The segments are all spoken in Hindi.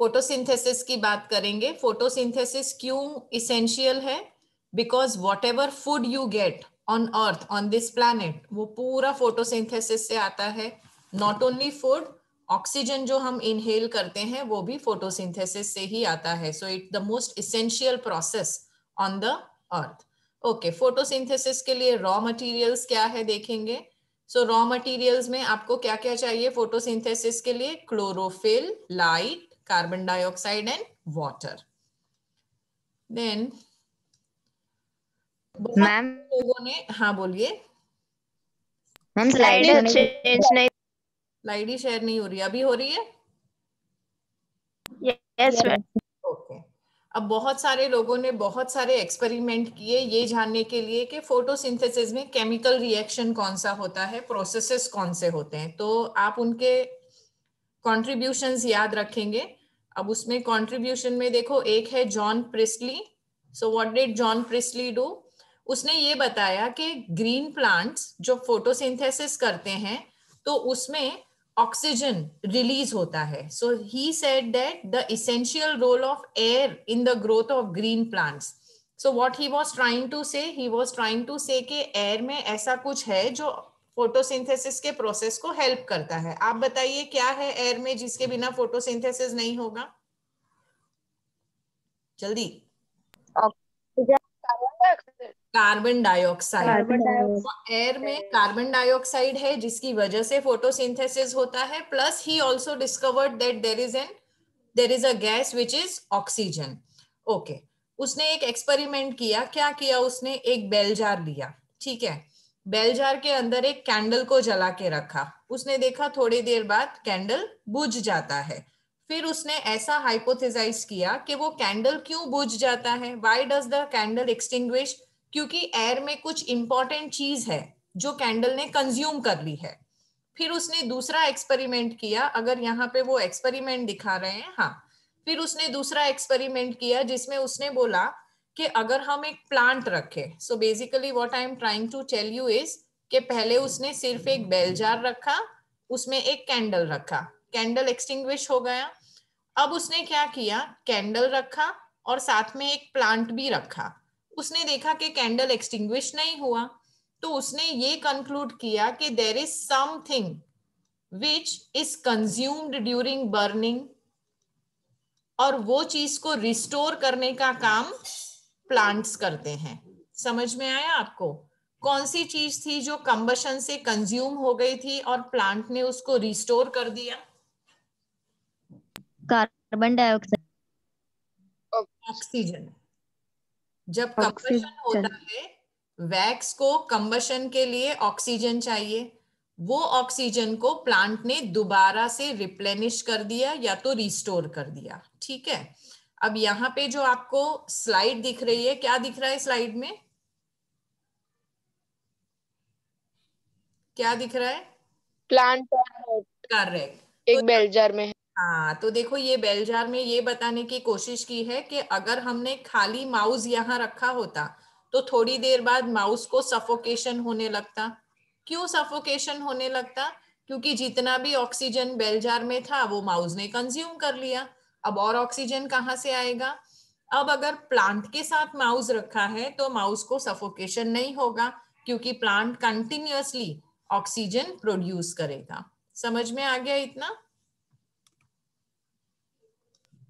फोटोसिंथेसिस की बात करेंगे। फोटोसिंथेसिस क्यों इसेंशियल है? Because what ever food you get on earth, on this planet, वो पूरा फोटोसिंथेसिस से आता है। नॉट ओनली फूड, ऑक्सीजन जो हम इनहेल करते हैं वो भी फोटोसिंथेसिस से ही आता है। So it the most essential process on the earth. Okay, photosynthesis के लिए रॉ मटेरियल्स क्या है देखेंगे। सो रॉ मटेरियल्स में आपको क्या क्या चाहिए फोटोसिंथेसिस के लिए? Chlorophyll, light, carbon dioxide and water. Then बहुत मैम लोगों ने, हाँ बोलिए। मैम स्लाइड चेंज नहीं। स्लाइड ही शेयर नहीं हो रही, अभी हो रही है? Yes ma'am. ओके। अब बहुत सारे लोगों ने बहुत सारे एक्सपेरिमेंट किए ये जानने के लिए कि फोटोसिंथेसिस में केमिकल रिएक्शन कौन सा होता है, प्रोसेसेस कौन से होते हैं। तो आप उनके कॉन्ट्रीब्यूशंस याद रखेंगे। अब उसमें कॉन्ट्रीब्यूशन में देखो, एक है John priestly. So what did John priestly do? उसने ये बताया कि ग्रीन प्लांट्स जो फोटोसिंथेसिस करते हैं तो उसमें ऑक्सीजन रिलीज होता है। So he said that the essential role of air in the growth of green plants. So what he was trying to say, he was trying to से कि एयर में ऐसा कुछ है जो फोटोसिंथेसिस के प्रोसेस को हेल्प करता है। आप बताइए क्या है एयर में जिसके बिना फोटोसिंथेसिस नहीं होगा? जल्दी। Carbon dioxide. एयर में कार्बन डाइऑक्साइड है जिसकी वजह से फोटोसिंथेसिस होता है। Plus he also discovered that there is a gas which is oxygen. Okay, उसने एक एक्सपेरिमेंट किया। क्या किया उसने? एक बेल जार लिया, ठीक है। बेल जार के अंदर एक कैंडल को जला के रखा। उसने देखा थोड़ी देर बाद कैंडल बुझ जाता है। फिर उसने ऐसा हाइपोथेसाइज किया कि वो कैंडल क्यों बुझ जाता है, why does the candle extinguish? क्योंकि एयर में कुछ इंपॉर्टेंट चीज है जो कैंडल ने कंज्यूम कर ली है। फिर उसने दूसरा एक्सपेरिमेंट किया, अगर यहाँ पे वो एक्सपेरिमेंट दिखा रहे हैं, हाँ। फिर उसने दूसरा एक्सपेरिमेंट किया जिसमें उसने बोला कि अगर हम एक प्लांट रखें, so basically what I am trying to tell you is कि पहले उसने सिर्फ एक बेल जार रखा, उसमें एक कैंडल रखा, कैंडल एक्सटिंग्विश हो गया। अब उसने क्या किया? कैंडल रखा और साथ में एक प्लांट भी रखा। उसने देखा कि कैंडल एक्सटिंग्विश नहीं हुआ। तो उसने ये कंक्लूड किया कि there is something which is consumed during burning, और वो चीज को रिस्टोर करने का काम प्लांट्स करते हैं। समझ में आया आपको? कौन सी चीज थी जो कंबशन से कंज्यूम हो गई थी और प्लांट ने उसको रिस्टोर कर दिया? Carbon dioxide. ऑक्सीजन। जब कंबशन होता है, वैक्स को कंबशन के लिए ऑक्सीजन चाहिए। वो ऑक्सीजन को प्लांट ने दोबारा से रिप्लेनिश कर दिया या तो रिस्टोर कर दिया, ठीक है। अब यहाँ पे जो आपको स्लाइड दिख रही है, क्या दिख रहा है स्लाइड में? क्या दिख रहा है? Plant correct. तो एक बेल जार में है। हाँ, तो देखो ये बेल जार में ये बताने की कोशिश की है कि अगर हमने खाली माउस यहाँ रखा होता तो थोड़ी देर बाद माउस को सफोकेशन होने लगता। क्यों सफोकेशन होने लगता? क्योंकि जितना भी ऑक्सीजन बेल जार में था वो माउस ने कंज्यूम कर लिया। अब और ऑक्सीजन कहाँ से आएगा? अब अगर प्लांट के साथ माउस रखा है तो माउस को सफोकेशन नहीं होगा, क्योंकि प्लांट कंटिन्यूअसली ऑक्सीजन प्रोड्यूस करेगा। समझ में आ गया इतना?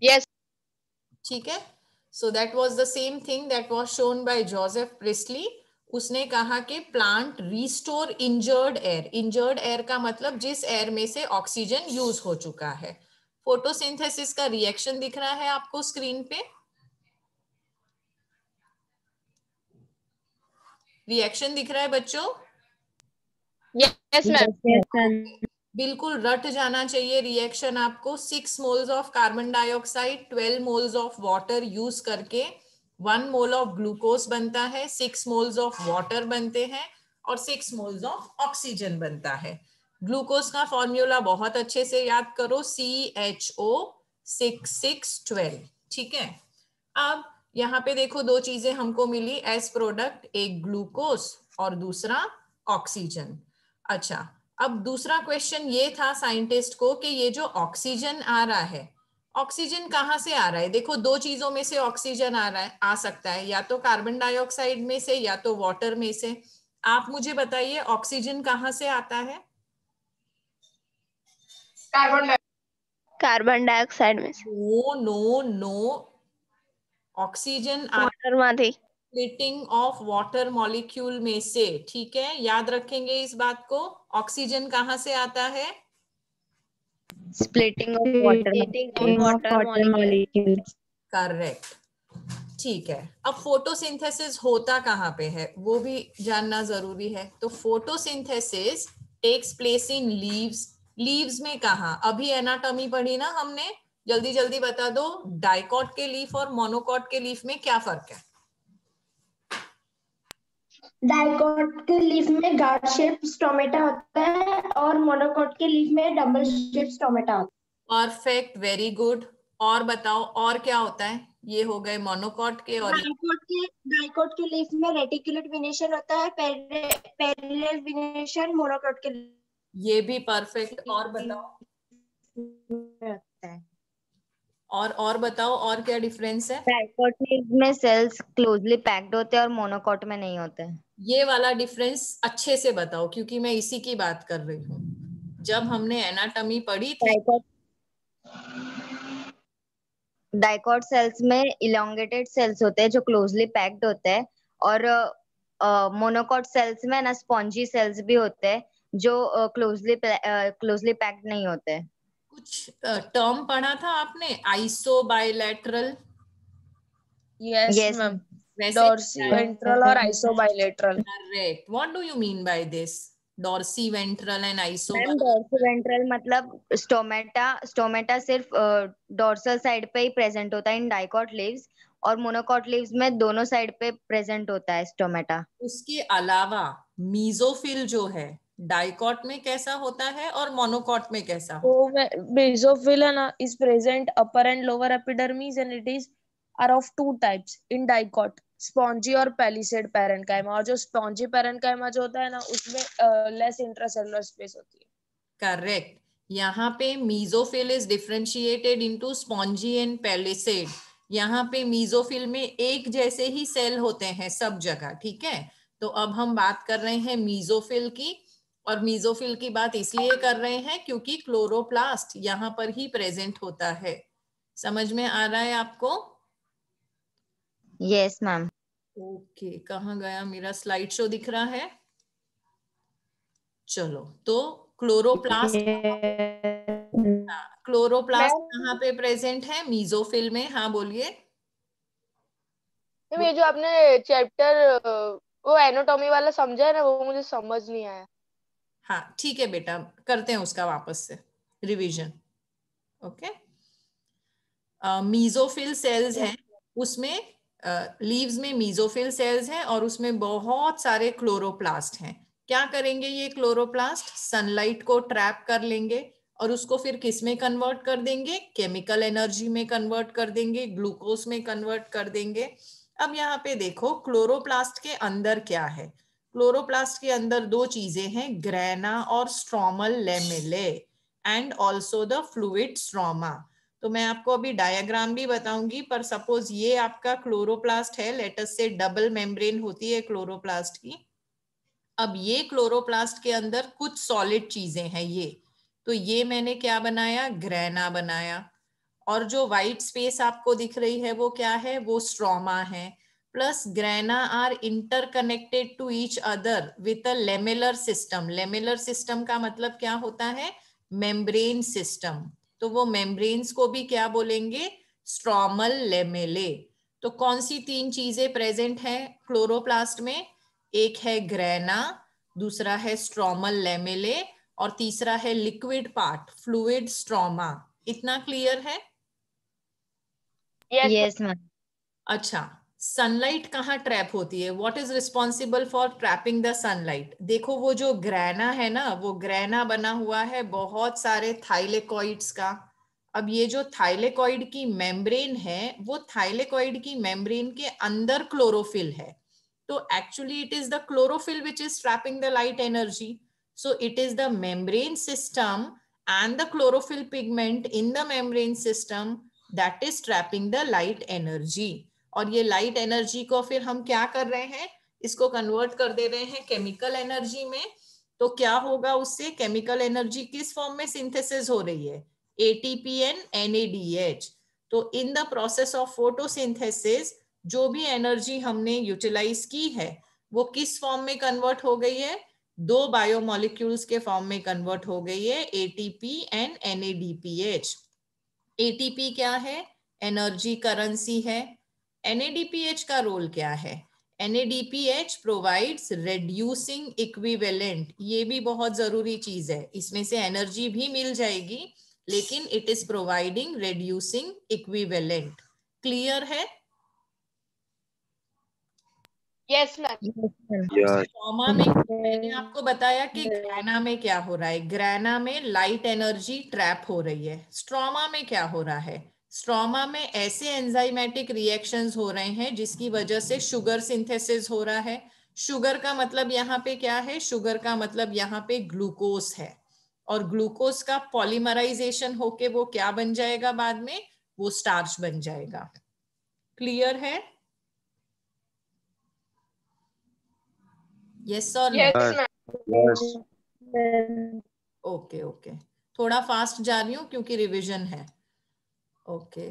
यस। ठीक है। So that was the same thing that was shown by Joseph priestly. उसने कहा कि plant restore injured air. Injured air का मतलब जिस एयर में से ऑक्सीजन यूज हो चुका है। फोटोसिंथेसिस का रिएक्शन दिख रहा है आपको स्क्रीन पे? रिएक्शन दिख रहा है बच्चों? Yes ma'am. बिल्कुल रट जाना चाहिए रिएक्शन आपको। 6 moles of carbon dioxide, 12 moles of water use करके 1 मोल ऑफ ग्लूकोज बनता है, 6 मोल्स ऑफ वाटर बनते हैं और 6 मोल्स ऑफ ऑक्सीजन बनता है। ग्लूकोज का फॉर्मूला बहुत अच्छे से याद करो, CHO 6 6 12, ठीक है। अब यहाँ पे देखो दो चीजें हमको मिली एज प्रोडक्ट, एक ग्लूकोज और दूसरा ऑक्सीजन। अच्छा, अब दूसरा क्वेश्चन ये था साइंटिस्ट को कि ये जो ऑक्सीजन आ रहा है, ऑक्सीजन कहाँ से आ रहा है? देखो दो चीजों में से ऑक्सीजन आ रहा है, आ सकता है, या तो कार्बन डाइऑक्साइड में से या तो वाटर में से। आप मुझे बताइए ऑक्सीजन कहाँ से आता है? कार्बन डाइऑक्साइड में से। नो नो नो, ऑक्सीजन आता वाटर માંથી। स्प्लिटिंग ऑफ वाटर मॉलिक्यूल में से, ठीक है, याद रखेंगे इस बात को। ऑक्सीजन कहाँ से आता है? Splitting of water molecule. Correct, ठीक है। अब फोटोसिंथेसिस होता कहाँ पे है वो भी जानना जरूरी है। तो photosynthesis takes place in leaves. Leaves में कहाँ? अभी एनाटॉमी पढ़ी ना हमने, जल्दी जल्दी बता दो, डाइकॉट के लीफ और मोनोकॉट के लीफ में क्या फर्क है? डाइकॉट के लीफ में गार्ड शेप स्टोमेटा होता है और मोनोकॉट के लीफ में डबल शेप स्टोमेटा होता है। Perfect, very good. और बताओ और क्या होता है? ये हो गए मोनोकॉट के। और डाइकॉट के लीफ में रेटिकुलेट वेनेशन होता है, पैरेलल वेनेशन मोनोकॉट के ये भी परफेक्ट। और बताओ, होता है। और बताओ और क्या डिफरेंस है? डाइकॉट में सेल्स क्लोजली पैक्ड होते हैं और मोनोकॉट में नहीं होते हैं। ये वाला डिफरेंस अच्छे से बताओ, क्योंकि मैं इसी की बात कर रही हूँ। जब हमने एनाटॉमी पढ़ी थी, डाइकॉट सेल्स में इलोंगेटेड सेल्स होते हैं जो क्लोजली पैक्ड होते हैं, और मोनोकॉट सेल्स में ना स्पॉन्जी सेल्स भी होते हैं जो क्लोजली पैक्ड नहीं होते। कुछ टर्म पढ़ा था आपने, isobilateral. Yes Yes, ma'am. वैसे डॉर्सी वेंट्रल और isobilateral. Correct. What do you mean by this? Dorsiventral and iso ma'am dorsiventral मतलब स्टोमेटा सिर्फ डॉर्सल साइड पे ही प्रेजेंट होता है इन डाइकॉट लीव्स, और मोनोकॉट लीव्स में दोनों साइड पे प्रेजेंट होता है स्टोमेटा। उसके अलावा मीजोफिल जो है डाइकॉट में कैसा होता है और मोनोकॉट में कैसा होता तो बेसोफिल है ना is present upper and lower epidermis and it is are of two types in dicot, spongy और पैलिसेड पैरेन्काइमा। और जो स्पॉन्जी पैरेन्काइमा जो होता है ना उसमें लेस इंट्रासेलुलर स्पेस होती है। करेक्ट। यहाँ पे mesophyll is differentiated into spongy and palisade. यहाँ पे मीजोफिल में एक जैसे ही सेल होते हैं सब जगह, ठीक है। तो अब हम बात कर रहे हैं मीजोफिल की, और मीजोफिल की बात इसलिए कर रहे हैं क्योंकि क्लोरोप्लास्ट यहाँ पर ही प्रेजेंट होता है। समझ में आ रहा है आपको? Yes ma'am. ओके, कहाँ गया मेरा स्लाइड शो? दिख रहा है? चलो, तो क्लोरोप्लास्ट क्लोरोप्लास्ट कहाँ पे प्रेजेंट है? मीजोफिल में। हाँ बोलिए। ये जो आपने चैप्टर वो एनाटॉमी वाला समझा है ना, वो मुझे समझ नहीं आया। हाँ ठीक है बेटा, करते हैं उसका वापस से रिवीजन। ओके, मीजोफिल सेल्स हैं, उसमें लीव्स में मीजोफिल सेल्स हैं और उसमें बहुत सारे क्लोरोप्लास्ट हैं। क्या करेंगे ये क्लोरोप्लास्ट? सनलाइट को ट्रैप कर लेंगे और उसको फिर किस में कन्वर्ट कर देंगे? केमिकल एनर्जी में कन्वर्ट कर देंगे, ग्लूकोज में कन्वर्ट कर देंगे। अब यहाँ पे देखो क्लोरोप्लास्ट के अंदर क्या है। क्लोरोप्लास्ट के अंदर दो चीजें हैं, ग्रेना और stromal lamellae, and also the fluid stroma. तो मैं आपको अभी डायग्राम भी बताऊंगी, पर सपोज ये आपका क्लोरोप्लास्ट है, लेटस से डबल मेम्ब्रेन होती है क्लोरोप्लास्ट की। अब ये क्लोरोप्लास्ट के अंदर कुछ सॉलिड चीजें हैं ये, तो ये मैंने क्या बनाया? ग्रेना बनाया। और जो व्हाइट स्पेस आपको दिख रही है वो क्या है? वो स्ट्रोमा है। Plus grana are interconnected to each other with a lamellar system. Lamellar system का मतलब क्या होता है? Membrane system. तो वो मेम्ब्रेन्स को भी क्या बोलेंगे? Stromal lamellae. तो कौन सी तीन चीजें प्रेजेंट है क्लोरोप्लास्ट में? एक है ग्रेना, दूसरा है स्ट्रोमल लेमेले, और तीसरा है लिक्विड पार्ट, फ्लूइड स्ट्रोमा। इतना क्लियर है? Yes ma'am. अच्छा, सनलाइट कहाँ ट्रैप होती है? What is responsible for trapping the sunlight? देखो वो जो ग्रेना है ना, वो ग्रेना बना हुआ है बहुत सारे थाइलेकॉइड्स का। अब ये जो थाइलेकॉइड की मेम्ब्रेन है, वो थाइलेकॉइड की मेम्ब्रेन के अंदर क्लोरोफिल है। तो actually it is the chlorophyll which is trapping the light energy. So it is the membrane system and the chlorophyll pigment in the membrane system that is trapping the light energy. और ये लाइट एनर्जी को फिर हम क्या कर रहे हैं, इसको कन्वर्ट कर दे रहे हैं केमिकल एनर्जी में। तो क्या होगा उससे, केमिकल एनर्जी किस फॉर्म में सिंथेसिस हो रही है, ATP एंड NADH। तो in the process of photosynthesis जो भी एनर्जी हमने यूटिलाइज की है वो किस फॉर्म में कन्वर्ट हो गई है, दो बायोमोलिक्यूल्स के फॉर्म में कन्वर्ट हो गई है, ATP एंड NADPH। ATP क्या है, एनर्जी करेंसी है। NADPH का रोल क्या है, NADPH प्रोवाइड्स रेड्यूसिंग इक्विवेलेंट। ये भी बहुत जरूरी चीज है, इसमें से एनर्जी भी मिल जाएगी लेकिन it is providing reducing equivalent. Clear है? Yes ma'am. स्ट्रोमा में मैंने आपको बताया कि ग्रैना में क्या हो रहा है, ग्रैना में लाइट एनर्जी ट्रैप हो रही है। स्ट्रोमा में क्या हो रहा है, स्ट्रोमा में ऐसे एंजाइमेटिक रिएक्शंस हो रहे हैं जिसकी वजह से शुगर सिंथेसिस हो रहा है। शुगर का मतलब यहाँ पे क्या है, शुगर का मतलब यहाँ पे ग्लूकोज है, और ग्लूकोज का पॉलीमराइजेशन होके वो क्या बन जाएगा बाद में, वो स्टार्च बन जाएगा। क्लियर है? यस और नो? ओके ओके, थोड़ा फास्ट जा रही हूँ क्योंकि रिवीजन है। ओके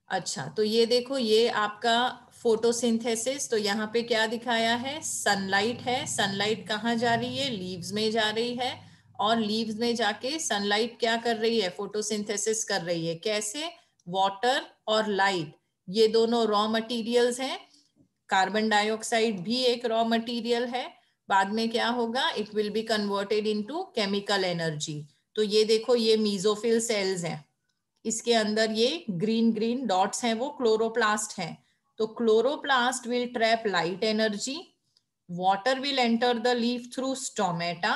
अच्छा, तो ये देखो ये आपका फोटोसिंथेसिस, तो यहाँ पे क्या दिखाया है, सनलाइट है। सनलाइट कहाँ जा रही है, लीव्स में जा रही है, और लीव्स में जाके सनलाइट क्या कर रही है, फोटोसिंथेसिस कर रही है। कैसे, वाटर और लाइट ये दोनों रॉ मटेरियल्स हैं। कार्बन डाइऑक्साइड भी एक रॉ मटेरियल है। बाद में क्या होगा, it will be converted into chemical energy. तो ये देखो ये मीजोफिल सेल्स हैं, इसके अंदर ये ग्रीन ग्रीन डॉट्स हैं वो क्लोरोप्लास्ट हैं। तो chloroplast will trap light energy, water will enter the leaf through stomata,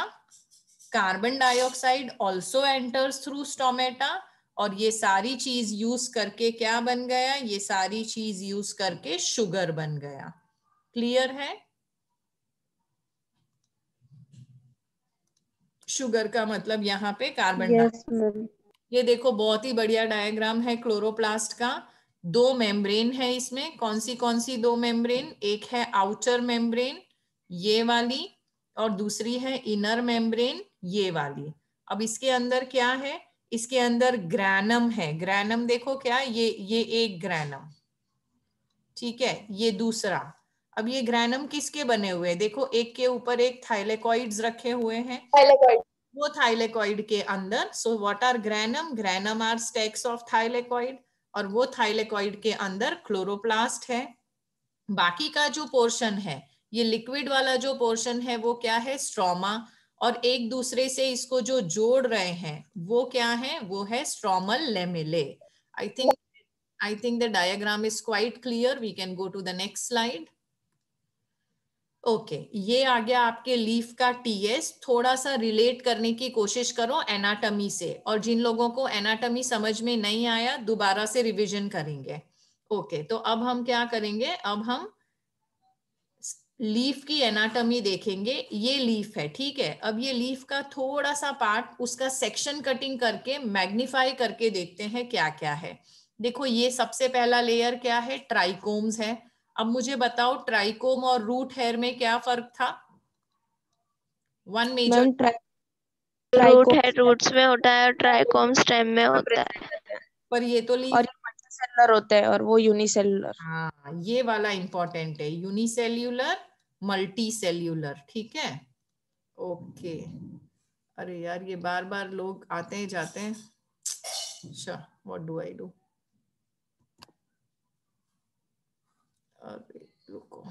carbon dioxide also enters through stomata, और ये सारी चीज यूज करके क्या बन गया, ये सारी चीज यूज करके शुगर बन गया। क्लियर है? शुगर का मतलब यहाँ पे कार्बन डाइऑक्साइड। ये देखो बहुत ही बढ़िया डायग्राम है क्लोरोप्लास्ट का। दो मेम्ब्रेन है इसमें, कौन सी दो मेम्ब्रेन, एक है आउटर मेम्ब्रेन ये वाली, और दूसरी है इनर मेम्ब्रेन ये वाली। अब इसके अंदर क्या है, इसके अंदर ग्रैनम है। ग्रैनम देखो क्या, ये एक ग्रैनम, ठीक है, ये दूसरा। अब ये ग्रैनम किसके बने हुए हैं, देखो एक के ऊपर एक थाइलेकॉइड्स रखे हुए हैं, वो थाइलेकॉइड के अंदर। So what are granum, granum are stacks of thylakoid, और वो थाइलेकॉइड के अंदर क्लोरोप्लास्ट है। बाकी का जो पोर्शन है, ये लिक्विड वाला जो पोर्शन है वो क्या है, स्ट्रोमा, और एक दूसरे से इसको जो जोड़ रहे हैं वो क्या है, वो है stromal लेमेले। I think the diagram is quite clear. We can go to the next slide. Okay ये आ गया आपके लीफ का टीएस। थोड़ा सा रिलेट करने की कोशिश करो एनाटॉमी से, और जिन लोगों को एनाटॉमी समझ में नहीं आया दोबारा से रिवीजन करेंगे। ओके तो अब हम क्या करेंगे, अब हम लीफ की एनाटॉमी देखेंगे। ये लीफ है, ठीक है। अब ये लीफ का थोड़ा सा पार्ट, उसका सेक्शन कटिंग करके मैग्नीफाई करके देखते हैं क्या क्या है। देखो ये सबसे पहला लेयर क्या है, ट्राइकोम्स है। अब मुझे बताओ ट्राइकोम और रूट हेयर में क्या फर्क था। One major, root hair roots में होता है और ट्राइकोम स्टेम में होता है। पर ये तो लीफ और ये मल्टीसेलुलर होता है और वो यूनिसेलुलर। हाँ ये वाला इंपॉर्टेंट है, यूनिसेल्यूलर मल्टी सेल्यूलर, ठीक है। ओके अरे यार ये बार बार लोग आते हैं जाते हैं। अच्छा व्हाट डू आई डू, अरे रुको,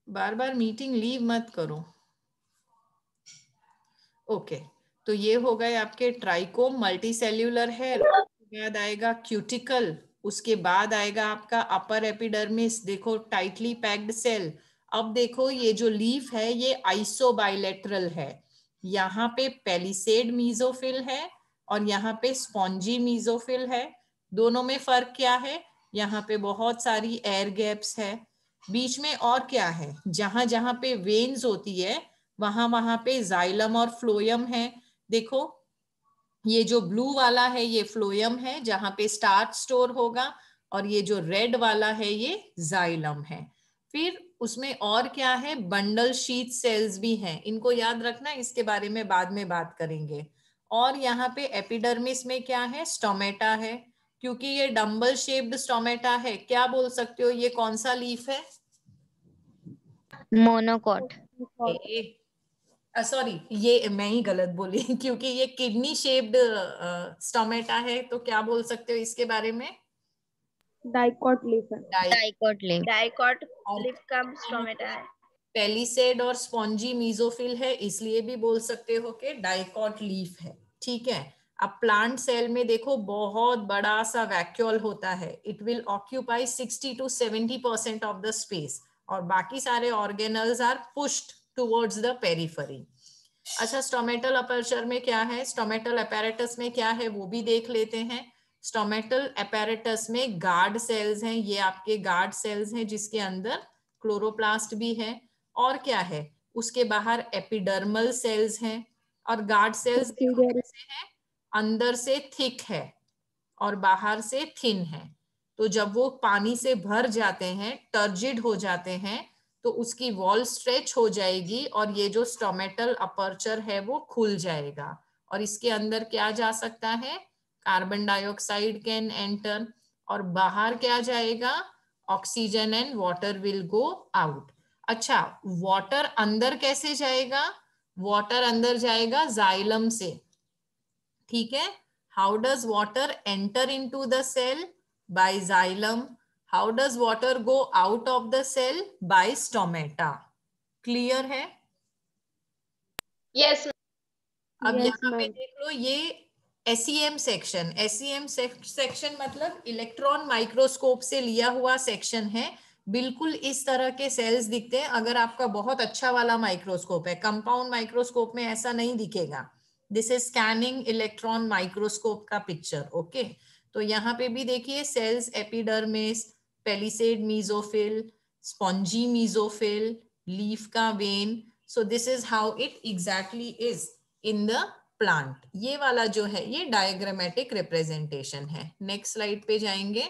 बार बार मीटिंग लीव मत करो। ओके तो ये हो गए आपके ट्राइकोम, मल्टी सेल्यूलर है। उसके बाद आएगा क्यूटिकल, उसके बाद आएगा आपका अपर एपिडर्मिस, देखो टाइटली पैक्ड सेल। अब देखो ये जो लीफ है ये आइसोबाइलेटरल है, यहाँ पे पेलिसेड मीजोफिल है और यहाँ पे स्पॉन्जी मीजोफिल है। दोनों में फर्क क्या है, यहाँ पे बहुत सारी एयर गैप्स है। बीच में और क्या है, जहां जहां पे वेन्स होती है वहां वहां पे जाइलम और फ्लोयम है। देखो ये जो ब्लू वाला है ये फ्लोएम है जहां पे स्टार्च स्टोर होगा, और ये जो रेड वाला है ये जाइलम है। फिर उसमें और क्या है, बंडल शीथ सेल्स भी हैं, इनको याद रखना, इसके बारे में बाद में बात करेंगे। और यहाँ पे एपिडर्मिस में क्या है, स्टोमेटा है। क्योंकि ये डम्बल शेप्ड स्टोमेटा है, क्या बोल सकते हो ये कौन सा लीफ है? मोनोकॉट। सॉरी ये मैं ही गलत बोली क्योंकि ये किडनी शेप्ड स्टोमेटा है, तो क्या बोल सकते हो इसके बारे में? डाइकॉट लीफ है। Dicot leaf. डाइकॉट लीफ का स्टोमेटा है। पेलिसेड और स्पॉन्जी मीजोफिल है, इसलिए भी बोल सकते हो कि डाइकॉट लीफ है। ठीक है। अब प्लांट सेल में देखो बहुत बड़ा सा वैक्यूल होता है, it will occupy 60 to 70% of the space, और बाकी सारे organelles are pushed towards the periphery. अच्छा, स्टोमेटल अपर्चर में क्या है, स्टोमेटल अपैरेटस में क्या है वो भी देख लेते हैं। स्टोमेटल अपैरेटस में गार्ड सेल्स हैं, ये आपके गार्ड सेल्स हैं जिसके अंदर क्लोरोप्लास्ट भी है। और क्या है, उसके बाहर एपिडर्मल सेल्स हैं, और गार्ड सेल्स देखो कैसे हैं, अंदर से थिक है और बाहर से थिन है। तो जब वो पानी से भर जाते हैं, टर्जिड हो जाते हैं, तो उसकी वॉल स्ट्रेच हो जाएगी और ये जो स्टोमेटल अपर्चर है वो खुल जाएगा, और इसके अंदर क्या जा सकता है, कार्बन डाइऑक्साइड कैन एंटर, और बाहर क्या जाएगा, oxygen and water will go out. अच्छा, वाटर अंदर कैसे जाएगा, वाटर अंदर जाएगा जाइलम से। ठीक है। How does water enter into the cell? By xylem. How does water go out of the cell? By stomata. Clear है? यस। अब यहाँ पे देख लो, ये SEM सेक्शन, SEM सेक्शन मतलब इलेक्ट्रॉन माइक्रोस्कोप से लिया हुआ सेक्शन है। बिल्कुल इस तरह के सेल्स दिखते हैं अगर आपका बहुत अच्छा वाला माइक्रोस्कोप है। कंपाउंड माइक्रोस्कोप में ऐसा नहीं दिखेगा। This is scanning electron microscope का पिक्चर। ओके, तो यहाँ पे भी देखिए cells, epidermis, palisade mesophyll, spongy mesophyll, leaf का vein. So this is how it exactly is in the plant. ये वाला जो है ये डायग्रामेटिक रिप्रेजेंटेशन है। नेक्स्ट स्लाइड पे जाएंगे।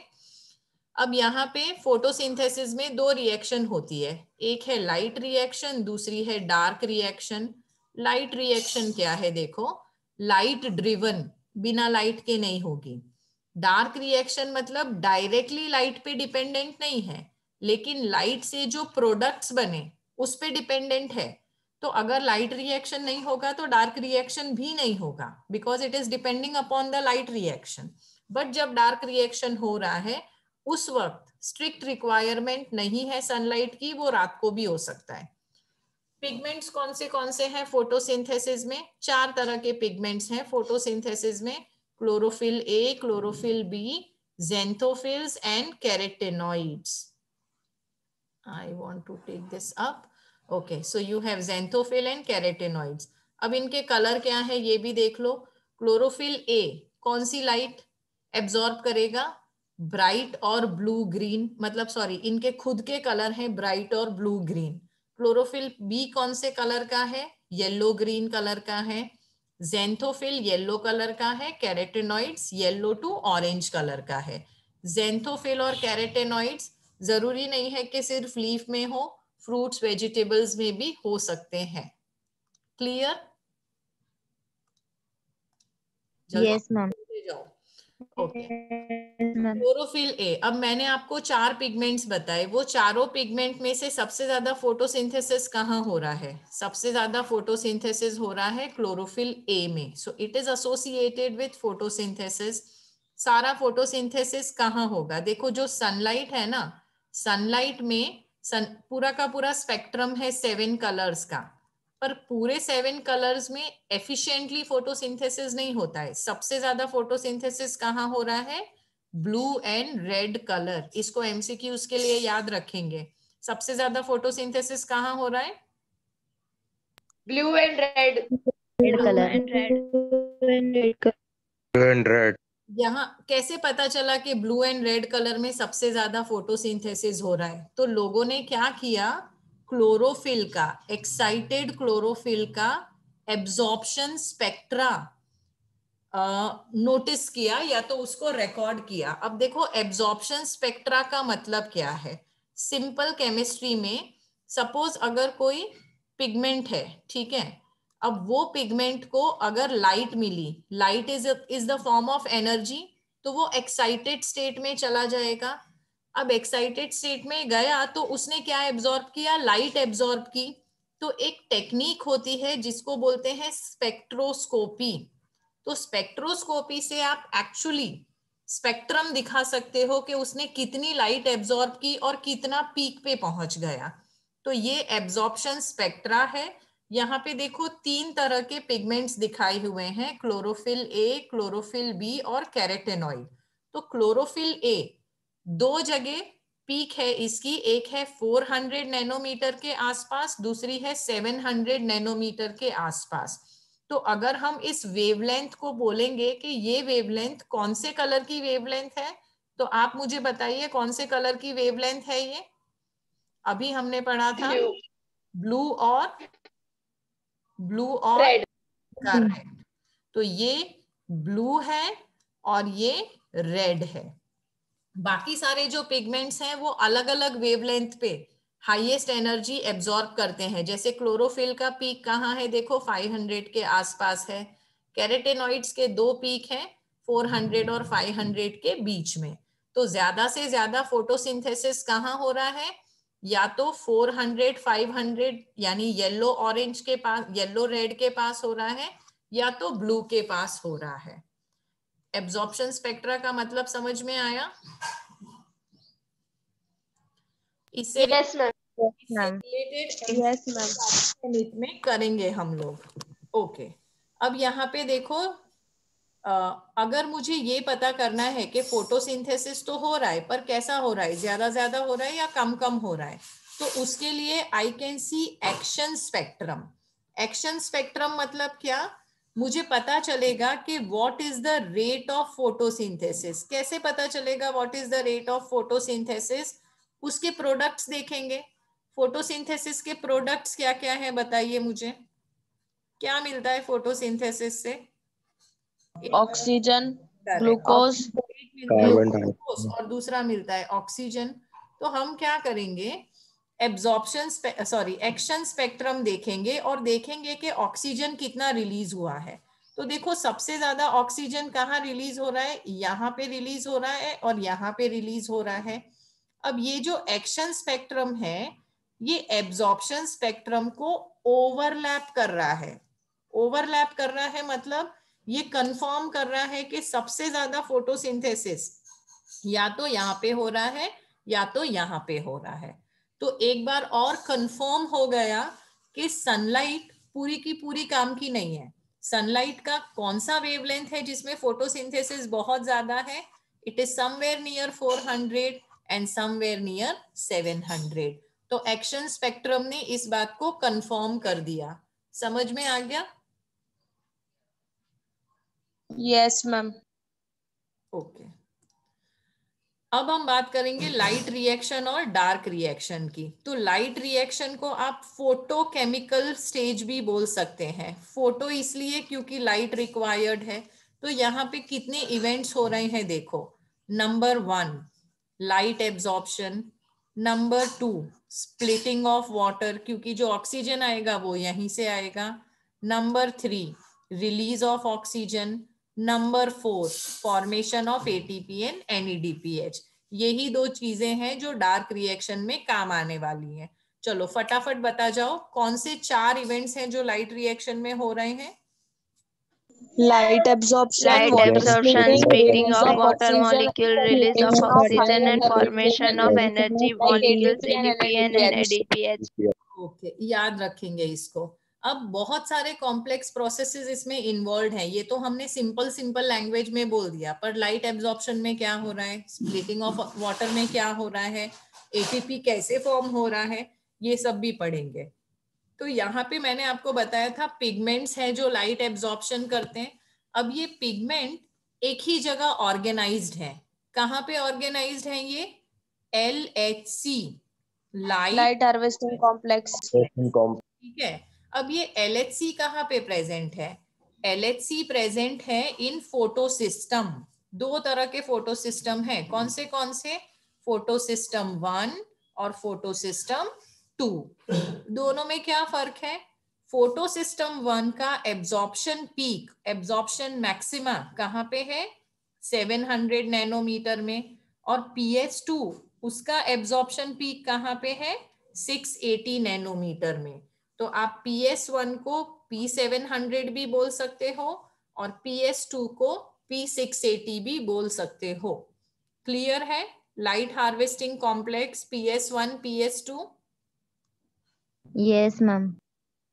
अब यहाँ पे फोटोसिंथेसिस में दो रिएक्शन होती है, एक है लाइट रिएक्शन, दूसरी है डार्क रिएक्शन। लाइट रिएक्शन क्या है, देखो लाइट ड्रिवन, बिना लाइट के नहीं होगी। डार्क रिएक्शन मतलब डायरेक्टली लाइट पे डिपेंडेंट नहीं है, लेकिन लाइट से जो प्रोडक्ट्स बने उस पे डिपेंडेंट है। तो अगर लाइट रिएक्शन नहीं होगा तो डार्क रिएक्शन भी नहीं होगा, because it is depending upon the light reaction. But जब डार्क रिएक्शन हो रहा है उस वक्त स्ट्रिक्ट रिक्वायरमेंट नहीं है सनलाइट की, वो रात को भी हो सकता है। पिगमेंट्स कौन से हैं फोटोसिंथेसिस में? 4 तरह के पिगमेंट्स हैं फोटोसिंथेसिस में, chlorophyll a, chlorophyll b, xanthophyls and carotenoids. I want to take this up. Okay, so you have xanthophyll and carotenoids. अब इनके कलर क्या है ये भी देख लो। क्लोरोफिल ए कौन सी लाइट एब्जॉर्ब करेगा? ब्राइट और ब्लू ग्रीन, मतलब सॉरी इनके खुद के कलर हैं ब्राइट और ब्लू ग्रीन। क्लोरोफिल बी कौन से कलर का है? येलो ग्रीन कलर का है। xanthophyll येलो कलर का है, carotenoids yellow to orange colour का है। xanthophyll और कैरोटेनॉइड्स जरूरी नहीं है कि सिर्फ लीफ में हो, फ्रूट्स वेजिटेबल्स में भी हो सकते हैं। क्लियर? Yes ma'am. जाओ। Okay, chlorophyll A. अब मैंने आपको 4 पिगमेंट्स बताए, वो चारों पिगमेंट में से सबसे ज्यादा फोटोसिंथेसिस कहाँ हो रहा है? सबसे ज्यादा फोटोसिंथेसिस हो रहा है क्लोरोफिल ए में। So it is associated with photosynthesis. सारा फोटोसिंथेसिस कहाँ होगा? देखो जो सनलाइट है ना, सनलाइट में पूरा का पूरा स्पेक्ट्रम है 7 कलर्स का, पर पूरे 7 कलर्स में एफिशिएंटली फोटोसिंथेसिस नहीं होता है। सबसे ज्यादा फोटोसिंथेसिस कहाँ हो रहा है? Blue and red colour. इसको एमसीक्यूज के लिए याद रखेंगे। सबसे ज्यादा फोटोसिंथेसिस कहाँ हो रहा है? Blue and red. Red colour. Blue and red. यहाँ कैसे पता चला कि ब्लू एंड रेड कलर में सबसे ज्यादा फोटोसिंथेसिस हो रहा है? तो लोगों ने क्या किया, क्लोरोफिल का, एक्साइटेड क्लोरोफिल का एब्जॉर्प्शन स्पेक्ट्रा नोटिस किया या तो उसको रिकॉर्ड किया। अब देखो एब्जॉर्प्शन स्पेक्ट्रा का मतलब क्या है। सिंपल केमिस्ट्री में सपोज अगर कोई पिगमेंट है, ठीक है, अब वो पिगमेंट को अगर लाइट मिली, light is the form of energy, तो वो एक्साइटेड स्टेट में चला जाएगा। अब एक्साइटेड स्टेट में गया तो उसने क्या एब्जॉर्ब किया, लाइट एब्जॉर्ब की। तो एक टेक्निक होती है जिसको बोलते हैं स्पेक्ट्रोस्कोपी। तो स्पेक्ट्रोस्कोपी से आप एक्चुअली स्पेक्ट्रम दिखा सकते हो कि उसने कितनी लाइट एब्जॉर्ब की और कितना पीक पे पहुंच गया। तो ये एब्जॉर्प्शन स्पेक्ट्रा है। यहाँ पे देखो 3 तरह के पिगमेंट्स दिखाए हुए हैं, क्लोरोफिल ए, क्लोरोफिल बी और कैरोटेनॉइड। तो क्लोरोफिल ए 2 जगह पीक है इसकी, एक है 400 नैनोमीटर के आसपास, दूसरी है 700 नैनोमीटर के आसपास। तो अगर हम इस वेवलेंथ को बोलेंगे कि ये वेवलेंथ कौन से कलर की वेवलेंथ है, तो आप मुझे बताइए कौन से कलर की वेवलेंथ है ये। अभी हमने पढ़ा था ब्लू और रेड। तो ये ब्लू है और ये रेड है। बाकी सारे जो पिगमेंट्स हैं वो अलग अलग वेवलेंथ पे हाईएस्ट एनर्जी एब्जॉर्ब करते हैं। जैसे क्लोरोफिल का पीक कहाँ है, देखो 500 के आसपास है। कैरोटेनॉइड्स के 2 पीक हैं, 400 और 500 के बीच में। तो ज्यादा से ज्यादा फोटोसिंथेसिस कहाँ हो रहा है, या तो 400 500 यानी येलो ऑरेंज के पास, येलो रेड के पास हो रहा है, या तो ब्लू के पास हो रहा है। एब्जॉर्प्शन स्पेक्ट्रा का मतलब समझ में आया? इससे रिलेटेड में करेंगे हम लोग। ओके, अब यहाँ पे देखो अगर मुझे ये पता करना है कि फोटोसिंथेसिस तो हो रहा है, पर कैसा हो रहा है, ज्यादा हो रहा है या कम हो रहा है, तो उसके लिए I can see action spectrum. Action spectrum मतलब क्या, मुझे पता चलेगा कि what is the rate of photosynthesis. कैसे पता चलेगा what is the rate of photosynthesis, उसके प्रोडक्ट्स देखेंगे। फोटोसिंथेसिस के प्रोडक्ट्स क्या क्या है बताइए मुझे, क्या मिलता है फोटोसिंथेसिस से? ऑक्सीजन, ग्लूकोज, ग्लूकोज और दूसरा मिलता है ऑक्सीजन। तो हम क्या करेंगे, एक्शन स्पेक्ट्रम देखेंगे और देखेंगे कि ऑक्सीजन कितना रिलीज हुआ है। तो देखो सबसे ज्यादा ऑक्सीजन कहाँ रिलीज हो रहा है, यहाँ पे रिलीज हो रहा है और यहाँ पे रिलीज हो रहा है। अब ये जो एक्शन स्पेक्ट्रम है ये एब्जॉर्प्शन स्पेक्ट्रम को ओवरलैप कर रहा है। ओवरलैप कर रहा है मतलब ये कंफर्म कर रहा है कि सबसे ज्यादा फोटोसिंथेसिस या तो यहाँ पे हो रहा है या तो यहाँ पे हो रहा है। तो एक बार और कंफर्म हो गया कि सनलाइट पूरी की पूरी काम की नहीं है। सनलाइट का कौन सा वेवलेंथ है जिसमें फोटोसिंथेसिस बहुत ज्यादा है, it is somewhere near 400 and somewhere near 700। तो एक्शन स्पेक्ट्रम ने इस बात को कंफर्म कर दिया। समझ में आ गया? Yes ma'am. ओके, अब हम बात करेंगे लाइट रिएक्शन और डार्क रिएक्शन की। तो लाइट रिएक्शन को आप फोटोकेमिकल स्टेज भी बोल सकते हैं। फोटो इसलिए क्योंकि लाइट रिक्वायर्ड है। तो यहाँ पे कितने इवेंट्स हो रहे हैं देखो, number 1 light absorption, number 2 splitting of water क्योंकि जो ऑक्सीजन आएगा वो यहीं से आएगा, number 3 release of oxygen, number 4 formation of ATP and NADPH. यही 2 चीजें हैं जो डार्क रिएक्शन में काम आने वाली हैं। चलो फटाफट बता जाओ कौन से 4 इवेंट्स हैं जो लाइट रिएक्शन में हो रहे हैं। Light absorption, water splitting release of of water oxygen, molecule, release of oxygen and formation of energy molecules ADP and NADPH. Okay, याद रखेंगे इसको। अब बहुत सारे कॉम्प्लेक्स प्रोसेसेस इसमें इन्वॉल्व हैं। ये तो हमने सिंपल लैंग्वेज में बोल दिया, पर लाइट एब्जॉर्प्शन में क्या हो रहा है, स्प्लिटिंग ऑफ वाटर में क्या हो रहा है, एटीपी कैसे फॉर्म हो रहा है, ये सब भी पढ़ेंगे। तो यहाँ पे मैंने आपको बताया था पिगमेंट्स हैं जो लाइट एब्जॉर्प्शन करते हैं। अब ये पिगमेंट एक ही जगह ऑर्गेनाइज्ड है। कहाँ पे ऑर्गेनाइज्ड है ये, LHC light light harvesting complex. ठीक है। अब ये LHC कहाँ पे प्रेजेंट है? LHC प्रेजेंट है इन फोटो सिस्टम। दो तरह के फोटो सिस्टम है, कौन से? फोटो सिस्टम 1 और फोटो सिस्टम 2। दोनों में क्या फर्क है? फोटो सिस्टम 1 का एब्जॉर्प्शन पीक, एब्जॉर्प्शन मैक्सिमा कहाँ पे है? 700 नैनोमीटर में। और PS2 उसका एब्जॉर्प्शन पीक कहाँ पे है? 680 नैनोमीटर में। तो आप PS1 को P700 भी बोल सकते हो और PS2 को P680 भी बोल सकते हो। क्लियर है? Light harvesting complex PS1 PS2। Yes ma'am.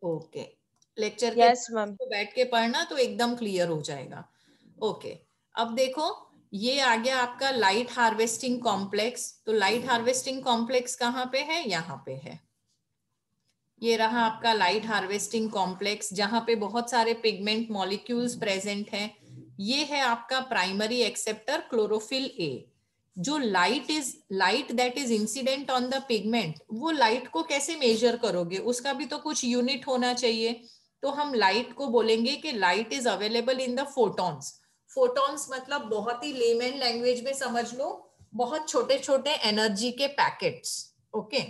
Okay, lecture के यस मैम। तो बैठ के पढ़ना तो एकदम क्लियर हो जाएगा। ओके, अब देखो ये आ गया आपका लाइट हार्वेस्टिंग कॉम्प्लेक्स। तो लाइट हार्वेस्टिंग कॉम्प्लेक्स कहाँ पे है? यहाँ पे है। ये रहा आपका लाइट हार्वेस्टिंग कॉम्प्लेक्स जहां पे बहुत सारे पिगमेंट मॉलिक्यूल्स प्रेजेंट हैं। ये है आपका प्राइमरी एक्सेप्टर क्लोरोफिल ए। जो light that is incident on the pigment, वो लाइट को कैसे मेजर करोगे? उसका भी तो कुछ यूनिट होना चाहिए। तो हम लाइट को बोलेंगे कि light is available in the photons. Photons मतलब बहुत ही लेमन लैंग्वेज में समझ लो, बहुत छोटे छोटे एनर्जी के packets. Okay,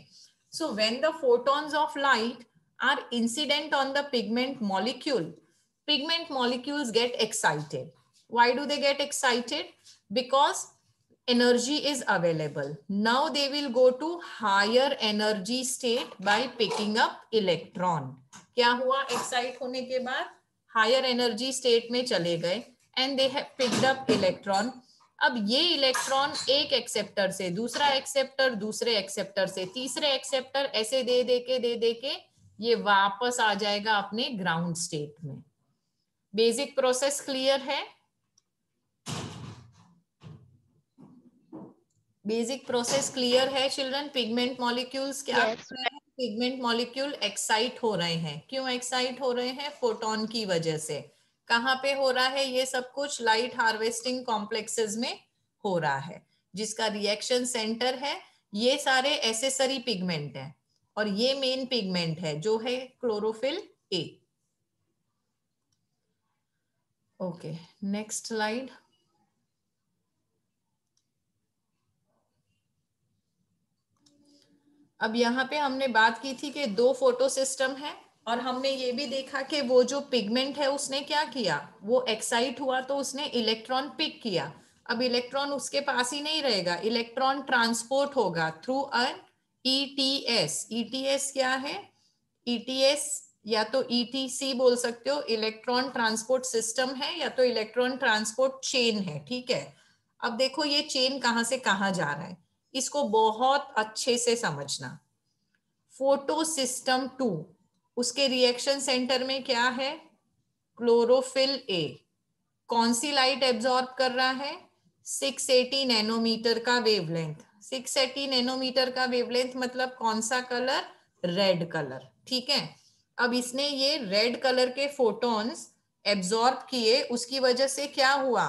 so when the photons of light are incident on the pigment molecules get excited. Why do they get excited? Because energy is available. Now they will go to higher energy state by picking up electron. क्या हुआ? excite होने के बाद higher energy state में चले गए and they have picked up electron. अब ये इलेक्ट्रॉन एक एक्सेप्टर से दूसरा एक्सेप्टर, दूसरे एक्सेप्टर से तीसरे एक्सेप्टर, ऐसे दे के ये वापस आ जाएगा अपने ग्राउंड स्टेट में। बेसिक प्रोसेस क्लियर है? बेसिक प्रोसेस क्लियर है चिल्ड्रन? पिगमेंट मॉलिक्यूल्स क्या कर रहे हैं? पिगमेंट मॉलिक्यूल एक्साइट हो रहे हैं। क्यों एक्साइट हो रहे हैं? फोटोन की वजह से। कहाँ पे हो रहा है ये सब कुछ? लाइट हार्वेस्टिंग कॉम्प्लेक्सेस में हो रहा है, जिसका रिएक्शन सेंटर है। ये सारे एसेसरी पिगमेंट हैं और ये मेन पिगमेंट है जो है chlorophyll a. Okay, next slide. अब यहाँ पे हमने बात की थी कि दो फोटो सिस्टम है और हमने ये भी देखा कि वो जो पिगमेंट है उसने क्या किया? वो एक्साइट हुआ तो उसने इलेक्ट्रॉन पिक किया। अब इलेक्ट्रॉन उसके पास ही नहीं रहेगा, इलेक्ट्रॉन ट्रांसपोर्ट होगा थ्रू अन ETS। ETS क्या है? ETS या तो ETC बोल सकते हो, इलेक्ट्रॉन ट्रांसपोर्ट सिस्टम है, या तो इलेक्ट्रॉन ट्रांसपोर्ट चेन है। ठीक है, अब देखो ये चेन कहाँ से कहाँ जा रहा है, इसको बहुत अच्छे से समझना। फोटो सिस्टम 2, उसके रिएक्शन सेंटर में क्या है? क्लोरोफिल ए। कौन सी लाइट एब्जॉर्ब कर रहा है? 680 नैनोमीटर का वेवलेंथ। 680 नैनोमीटर का वेवलेंथ मतलब कौन सा कलर? Red colour. ठीक है, अब इसने ये रेड कलर के फोटॉन्स एब्जॉर्ब किए, उसकी वजह से क्या हुआ?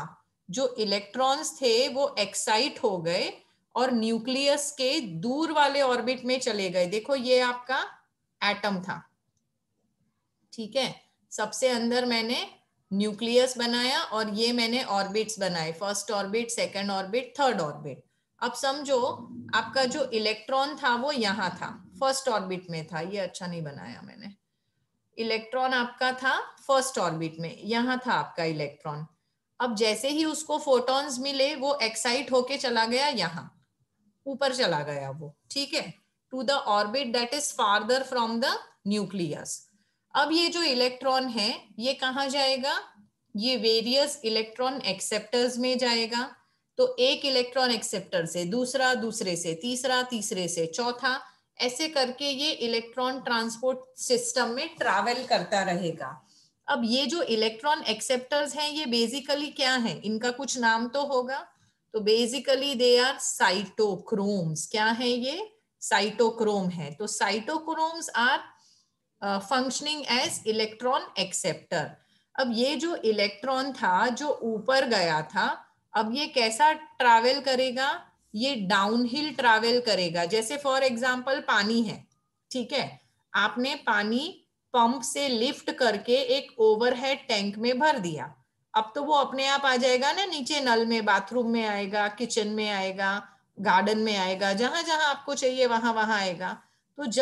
जो इलेक्ट्रॉन्स थे वो एक्साइट हो गए और न्यूक्लियस के दूर वाले ऑर्बिट में चले गए। देखो ये आपका एटम था, ठीक है, सबसे अंदर मैंने न्यूक्लियस बनाया और ये मैंने ऑर्बिट्स बनाए, first orbit, second orbit, third orbit. अब समझो आपका जो इलेक्ट्रॉन था वो यहाँ था, फर्स्ट ऑर्बिट में था, ये अच्छा नहीं बनाया मैंने। इलेक्ट्रॉन आपका था फर्स्ट ऑर्बिट में, यहाँ था आपका इलेक्ट्रॉन। अब जैसे ही उसको फोटॉन्स मिले वो एक्साइट होके चला गया, यहाँ ऊपर चला गया वो, ठीक है, to the orbit that is farther from the nucleus. अब ये जो इलेक्ट्रॉन है ये कहाँ जाएगा? ये वेरियस इलेक्ट्रॉन एक्सेप्टर्स में जाएगा। तो एक इलेक्ट्रॉन एक्सेप्टर से दूसरा, दूसरे से तीसरा, तीसरे से चौथा, ऐसे करके ये इलेक्ट्रॉन ट्रांसपोर्ट सिस्टम में ट्रैवल करता रहेगा। अब ये जो इलेक्ट्रॉन एक्सेप्टर्स हैं ये बेसिकली क्या है? इनका कुछ नाम तो होगा। तो बेसिकली दे आर साइटोक्रोम्स। क्या है ये? साइटोक्रोम है। तो cytochromes are functioning as electron acceptor. अब ये जो इलेक्ट्रॉन था जो ऊपर गया था, अब ये कैसा ट्रैवल करेगा? ये डाउनहिल ट्रैवल करेगा। जैसे फॉर एग्जांपल पानी है, ठीक है, आपने पानी पंप से लिफ्ट करके एक ओवरहेड टैंक में भर दिया, अब तो वो अपने आप आ जाएगा ना नीचे नल में, बाथरूम में आएगा, किचन में आएगा, गार्डन में आएगा, जहां जहां आपको चाहिए वहां वहां आएगा। तो जब